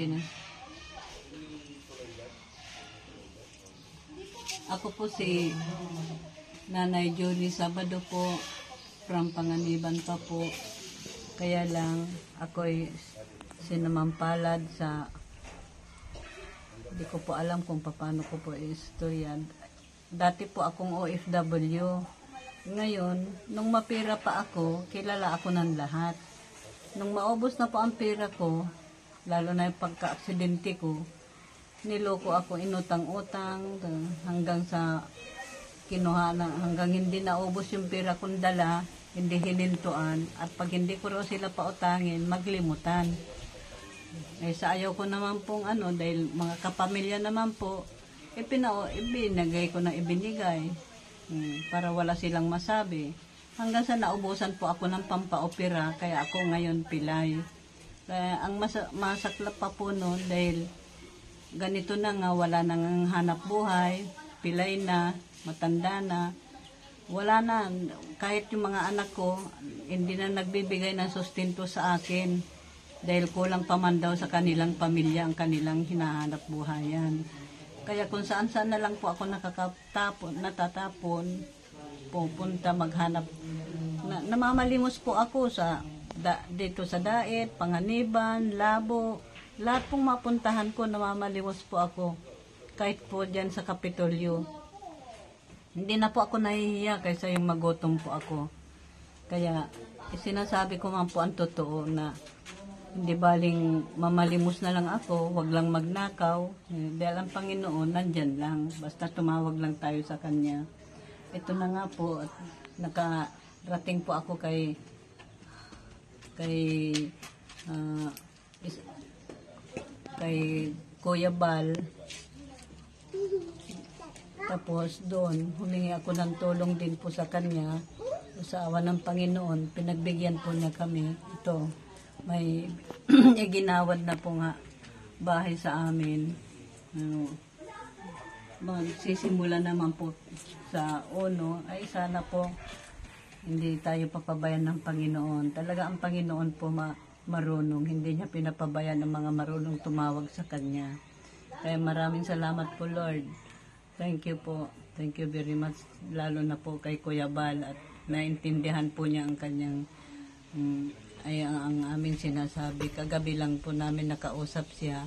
maintenance. Ako po si Nanay Julie Sabado po, from Panganiban pa po. Kaya lang ako'y sinamampalad sa, hindi ko po alam kung paano ko po istorya. Dati po akong OFW. Ngayon, nung mapira pa ako, kilala ako ng lahat. Nung maubos na po ang pera ko, lalo na yung pagka-aksidente ko, niloko ako, inutang-utang hanggang sa kinuha na, hanggang hindi naubos yung pera kong dala, hindi hinintuan, at pag hindi ko raw sila pautangin, maglimutan. Eh sa ayaw ko naman pong dahil mga kapamilya naman po, ibinigay ko na ibinigay, para wala silang masabi. Hanggang sa naubusan po ako ng pampaopera, kaya ako ngayon pilay. Kaya ang masaklap pa po noon, dahil ganito na nga, wala nang hanap buhay, pilay na, matanda na, wala na, kahit yung mga anak ko, hindi na nagbibigay ng sustento sa akin, dahil kulang pa man daw sa kanilang pamilya ang kanilang hinahanap buhayan. Kaya kung saan-saan na lang po ako natatapon, pupunta maghanap, namamalimos po ako sa dito sa Daet, Panganiban, Labo, lahat pong mapuntahan ko, namamalimos po ako. Kahit po dyan sa Kapitolyo. Hindi na po ako nahihiya kaysa yung magutom po ako. Kaya sinasabi ko man po ang totoo na hindi baling mamalimos na lang ako, wag lang magnakaw. Dahil ang Panginoon nandyan lang. Basta tumawag lang tayo sa Kanya. Ito na nga po, at nakarating po ako kay Kuya Bal. Tapos doon, humingi ako ng tulong din po sa kanya. Sa awa ng Panginoon, pinagbigyan po niya kami. Ito, may ginawad na po nga bahay sa amin. Magsisimula naman po sa uno, ay sana po hindi tayo papabayan ng Panginoon. Talaga ang Panginoon po marunong, hindi niya pinapabayan ng mga marunong tumawag sa Kanya. Kaya maraming salamat po, Lord. Thank you po. Thank you very much. Lalo na po kay Kuya Bal, at naintindihan po niya ang kanyang ang aming sinasabi. Kagabi lang po namin nakausap siya.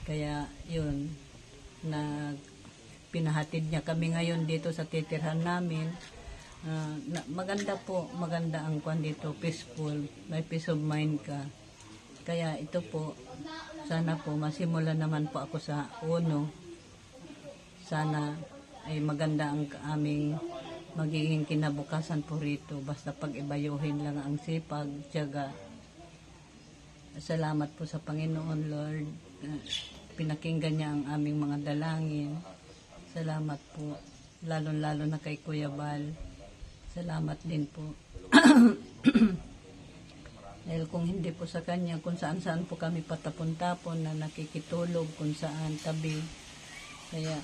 Kaya yun, pinahatid niya kami ngayon dito sa titirhan namin. Maganda po, maganda ang kwan dito, peaceful, may peace of mind ka. Kaya ito po, sana po masimula naman po ako sa uno. Sana ay maganda ang aming magiging kinabukasan po rito. Basta pag-ibayuhin lang ang sipag, tiyaga. Salamat po sa Panginoon, Lord. Pinakinggan niya ang aming mga dalangin. Salamat po, lalo-lalo na kay Kuya Bal. Salamat din po. Dahil kung hindi po sa kanya, kung saan-saan po kami patapon-tapon na nakikitulog, kung saan tabi. Kaya,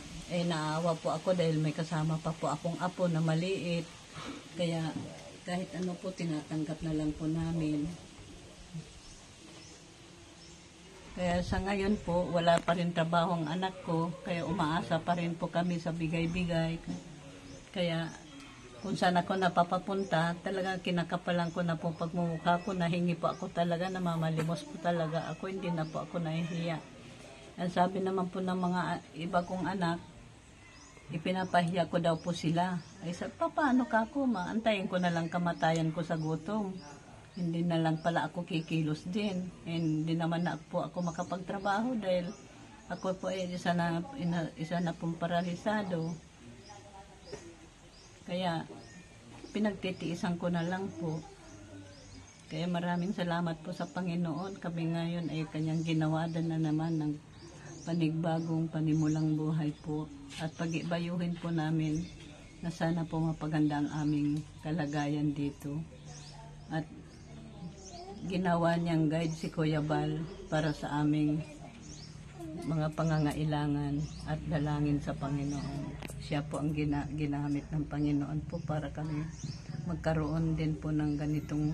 naawa po ako dahil may kasama pa po akong apo na maliit. Kaya, kahit ano po, tinatanggap na lang po namin. Kaya sa ngayon po, wala pa rin trabaho ang anak ko. Kaya umaasa pa rin po kami sa bigay-bigay. Kaya, kung saan ako napapapunta, talaga kinakapalan ko na po pagmumukha ko, nahingi po ako talaga, namamalimos po talaga ako, hindi na po ako nahihiya. Ang sabi naman po ng mga iba kong anak, ipinapahiya ko daw po sila. Ay sabi, paano ka ako? Antayin ko na lang kamatayan ko sa gutom. Hindi na lang pala ako kikilos din. Hindi naman na po ako makapagtrabaho dahil ako po ay isa na pong paralisado. Kaya, pinagtitiisan ko na lang po. Kaya maraming salamat po sa Panginoon. Kami ngayon ay kanyang ginawadan na naman ng panigbagong panimulang buhay po. At pag-ibayuhin po namin na sana po mapaganda ang aming kalagayan dito. At ginawa niyang guide si Kuya Bal para sa aming mga pangangailangan at dalangin sa Panginoon. Siya po ang ginamit ng Panginoon po para kami magkaroon din po ng ganitong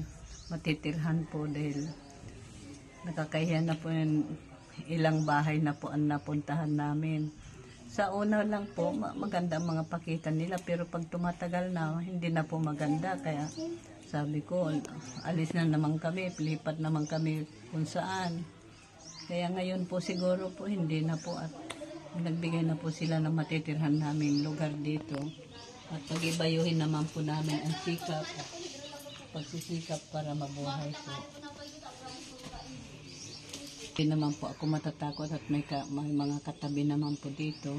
matitirhan po dahil nakakahiya na po yan ilang bahay na po ang napuntahan namin. Sa una lang po, maganda ang mga pakita nila, pero pag tumatagal na, hindi na po maganda. Kaya sabi ko, alis na naman kami, lipat naman kami kung saan. Kaya ngayon po siguro po hindi na po at nagbigay na po sila ng matitirhan namin lugar dito. At pag-ibayuhin naman po namin ang sikap, pagsisikap para mabuhay po. Hindi naman po ako matatakot at may mga katabi naman po dito.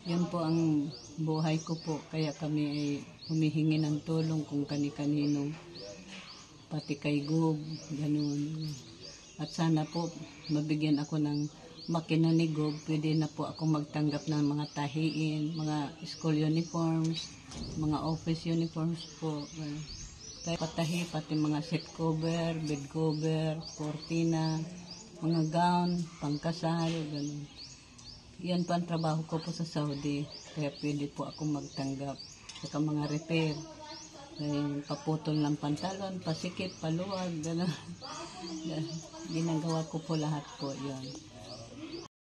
Yun po ang buhay ko po, kaya kami ay humihingi ng tulong kung kani-kanino, pati kay Gob, ganun. At sana po mabigyan ako ng makina ni Gob, pwede na po ako magtanggap ng mga tahiin, mga school uniforms, mga office uniforms po. Kaya patahi, pati mga seat cover, bed cover, cortina, mga gown, pangkasal, ganun. Yan po ang trabaho ko po sa Saudi, kaya pwede po ako magtanggap. Saka mga repair, paputol ng pantalon, pasikip, paluwag, gano'n. Ginagawa ko po lahat po yan.